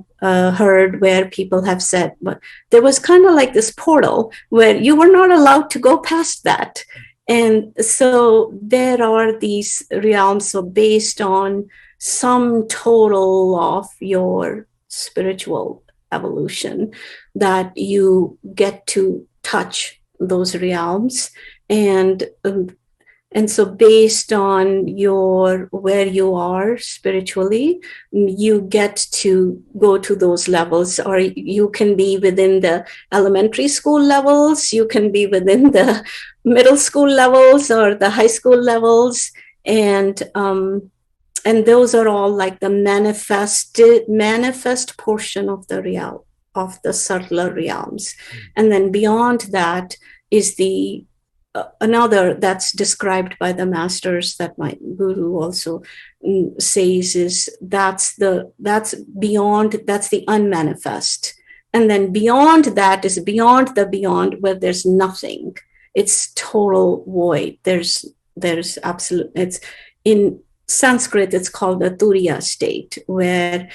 Speaker 2: heard where people have said, but there was kind of like this portal where you were not allowed to go past that. And so there are these realms, so based on sum total of your spiritual evolution, that you get to touch those realms. And so based on where you are spiritually, you get to go to those levels, or you can be within the elementary school levels, you can be within the middle school levels or the high school levels. And those are all like the manifest portion of the realm, of the subtler realms. And then beyond that is the another that's described by the masters, that my guru also says, is that's beyond, that's the unmanifest. And then beyond that is beyond the beyond, where there's nothing. It's total void. There's absolute, it's in Sanskrit, it's called the Turiya state, where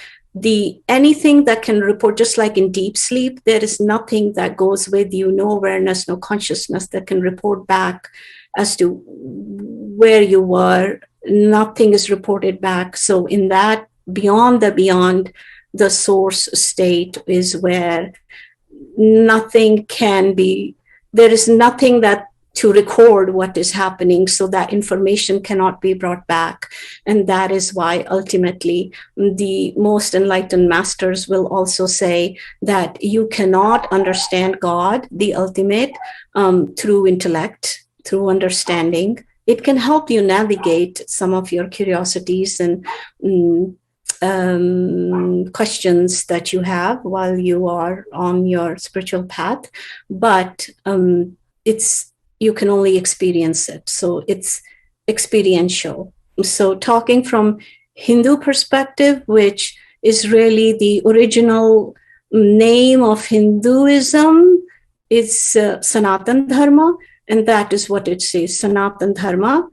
Speaker 2: anything that can report, just like in deep sleep, there is nothing that goes with you, no awareness, no consciousness that can report back as to where you were. Nothing is reported back. So in that beyond the beyond, the source state is where nothing can be, there is nothing that to record what is happening, so that information cannot be brought back. And that is why ultimately the most enlightened masters will also say that you cannot understand God, the ultimate, through intellect, through understanding. It can help you navigate some of your curiosities and questions that you have while you are on your spiritual path, but you can only experience it. So it's experiential. So talking from Hindu perspective, which is really the original name of Hinduism, it's Sanatana Dharma, and that is what it says. Sanatana Dharma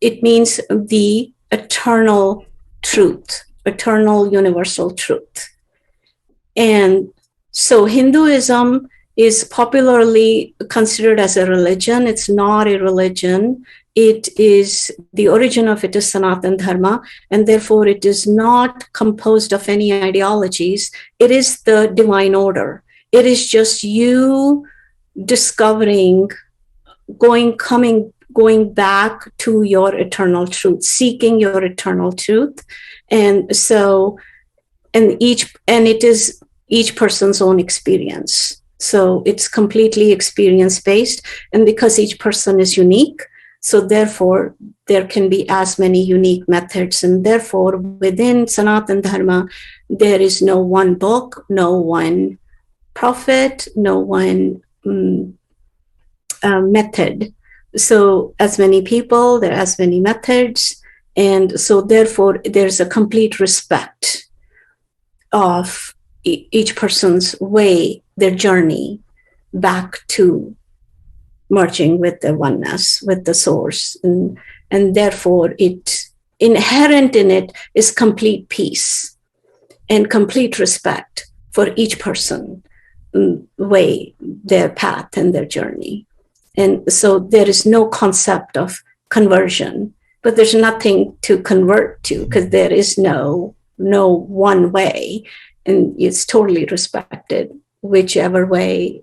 Speaker 2: it means the eternal truth, eternal universal truth. And so Hinduism is popularly considered as a religion. It's not a religion. It is, the origin of it is Sanatana Dharma, and therefore it is not composed of any ideologies. It is the divine order. It is just you discovering, going back to your eternal truth, seeking your eternal truth. And so, it is each person's own experience. So it's completely experience-based, and because each person is unique, so therefore there can be as many unique methods, and therefore within Sanatana Dharma, there is no one book, no one prophet, no one method. So as many people, there are as many methods, and so therefore there's a complete respect of each person's way, their journey back to merging with the oneness, with the source. And therefore inherent in it is complete peace and complete respect for each person, way, their path and their journey. And so there is no concept of conversion, but there's nothing to convert to, because there is no one way. And it's totally respected, whichever way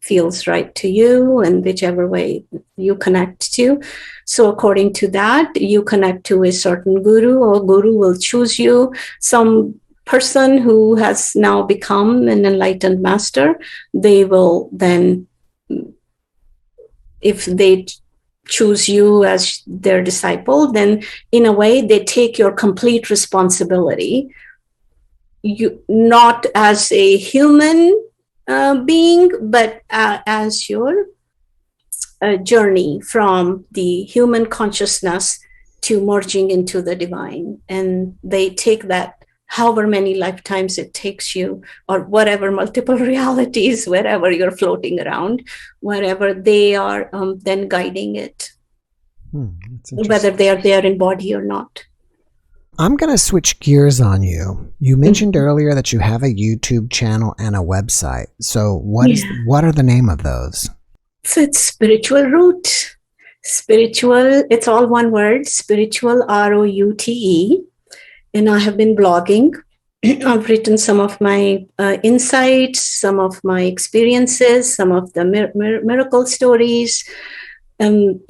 Speaker 2: feels right to you and whichever way you connect to. So according to that, you connect to a certain guru, or guru will choose you. Some person who has now become an enlightened master, they will then, if they choose you as their disciple, then in a way they take your complete responsibility. You not as a human being, but as your journey from the human consciousness to merging into the divine. And they take that however many lifetimes it takes you, or whatever multiple realities, wherever you're floating around, wherever they are then guiding it, whether they are there in body or not.
Speaker 1: I'm going to switch gears on you. You mentioned earlier that you have a YouTube channel and a website. So what are the name of those?
Speaker 2: So it's Spiritual Root. Spiritual, it's all one word, Spiritual, ROUTE. And I have been blogging. I've written some of my insights, some of my experiences, some of the miracle stories in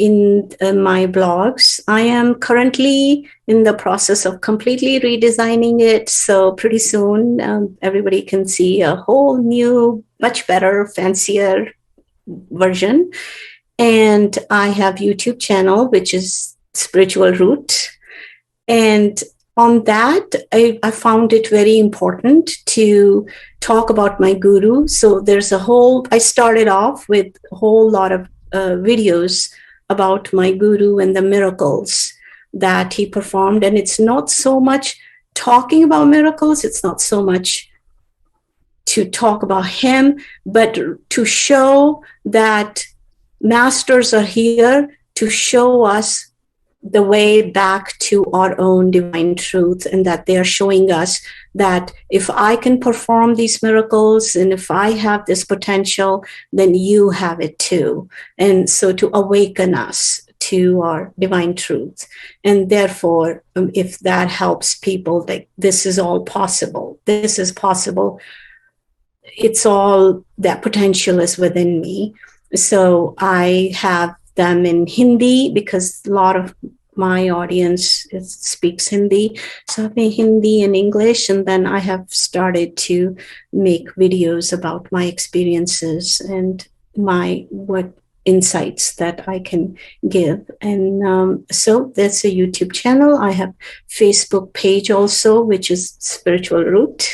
Speaker 2: my blogs. I am currently in the process of completely redesigning it. So pretty soon, everybody can see a whole new, much better, fancier version. And I have YouTube channel, which is Spiritual Root. And on that, I found it very important to talk about my guru. So I started off with a whole lot of videos about my guru and the miracles that he performed. And it's not so much talking about miracles. It's not so much to talk about him, but to show that masters are here to show us the way back to our own divine truth, and that they are showing us that if I can perform these miracles and if I have this potential, then you have it too. And so to awaken us to our divine truth. And therefore, if that helps people, like, this is all possible. This is possible. It's all, that potential is within me. So I have them in Hindi because a lot of my audience speaks Hindi. So I have Hindi and English, and then I have started to make videos about my experiences and what insights that I can give. And so that's a YouTube channel. I have Facebook page also, which is Spiritual Root.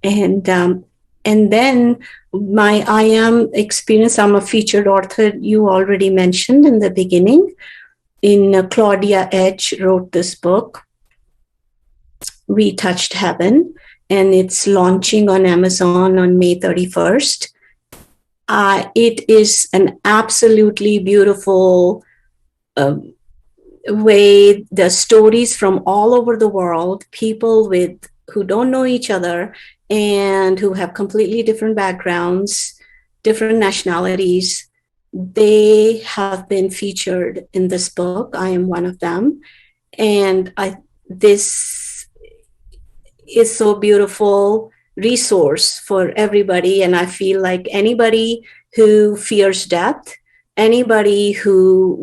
Speaker 2: And then my I am experience, I'm a featured author, you already mentioned in the beginning. Claudia Edge wrote this book, We Touched Heaven, and it's launching on Amazon on May 31st. It is an absolutely beautiful way, the stories from all over the world, people who don't know each other and who have completely different backgrounds, different nationalities. They have been featured in this book. I am one of them. And this is so beautiful resource for everybody. And I feel like anybody who fears death, anybody who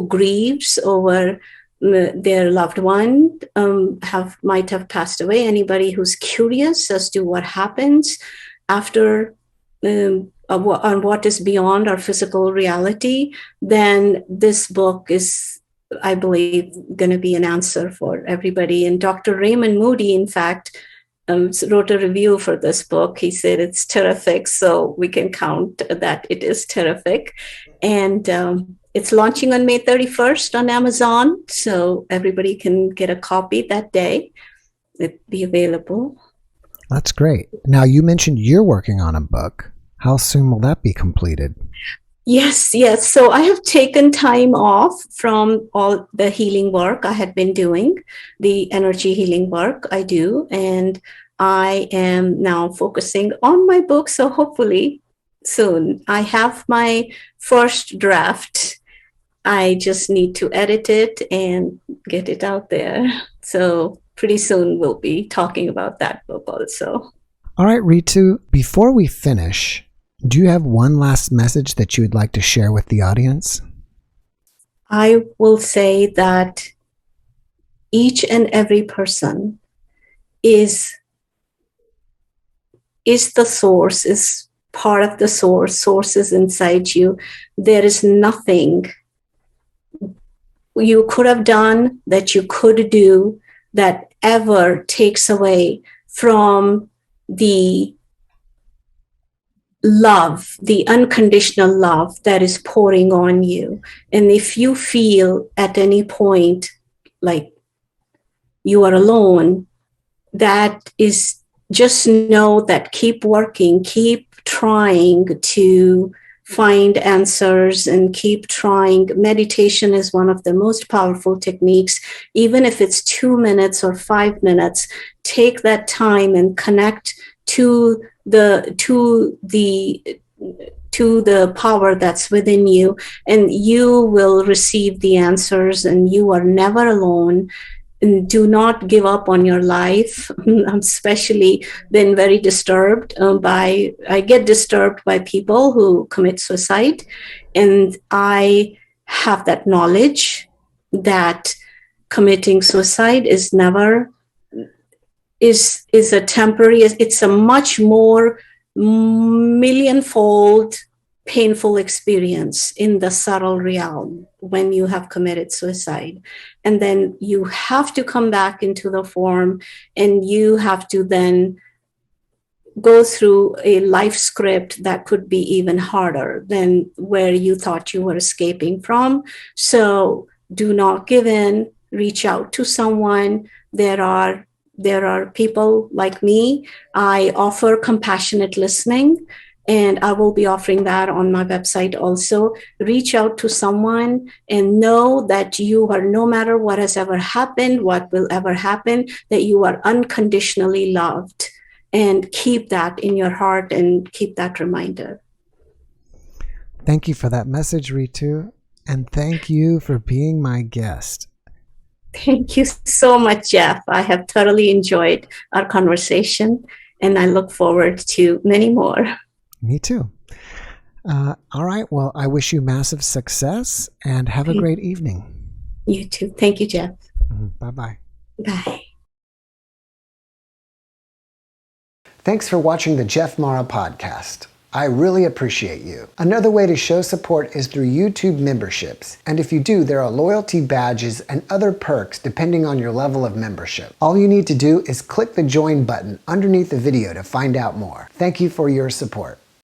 Speaker 2: grieves over their loved one might have passed away, anybody who's curious as to what happens after on what is beyond our physical reality, then this book is, I believe, going to be an answer for everybody. And Dr. Raymond Moody, in fact, wrote a review for this book. He said it's terrific, so we can count that it is terrific. And it's launching on May 31st on Amazon, so everybody can get a copy that day. It'll be available.
Speaker 1: That's great. Now, you mentioned you're working on a book. How soon will that be completed?
Speaker 2: Yes. So I have taken time off from all the healing work I had been doing, the energy healing work I do, and I am now focusing on my book. So hopefully soon. I have my first draft. I just need to edit it and get it out there. So pretty soon we'll be talking about that book also.
Speaker 1: All right, Ritu, before we finish, do you have one last message that you would like to share with the audience?
Speaker 2: I will say that each and every person is the source, is part of the source. Source is inside you. There is nothing you could have done, that you could do, that ever takes away from the love, the unconditional love that is pouring on you. And if you feel at any point like you are alone, that is, just know that keep working, keep trying to find answers and keep trying. Meditation is one of the most powerful techniques. Even if it's 2 minutes or 5 minutes, take that time and connect to the power that's within you, and you will receive the answers, and you are never alone. And do not give up on your life. I'm especially been very disturbed I get disturbed by people who commit suicide. And I have that knowledge that committing suicide is never, is a temporary, it's a much more millionfold painful experience in the subtle realm when you have committed suicide. And then you have to come back into the form, and you have to then go through a life script that could be even harder than where you thought you were escaping from. So do not give in, reach out to someone. There are people like me. I offer compassionate listening, and I will be offering that on my website also. Reach out to someone and know that you are, no matter what has ever happened, what will ever happen, that you are unconditionally loved. And keep that in your heart and keep that reminder.
Speaker 1: Thank you for that message, Ritu. And thank you for being my guest.
Speaker 2: Thank you so much, Jeff. I have thoroughly enjoyed our conversation, and I look forward to many more.
Speaker 1: Me too. All right. Well, I wish you massive success and have a great evening.
Speaker 2: You too. Thank you, Jeff.
Speaker 1: Bye-bye.
Speaker 2: Bye.
Speaker 1: Thanks for watching the JeffMara podcast. I really appreciate you. Another way to show support is through YouTube memberships. And if you do, there are loyalty badges and other perks depending on your level of membership. All you need to do is click the join button underneath the video to find out more. Thank you for your support.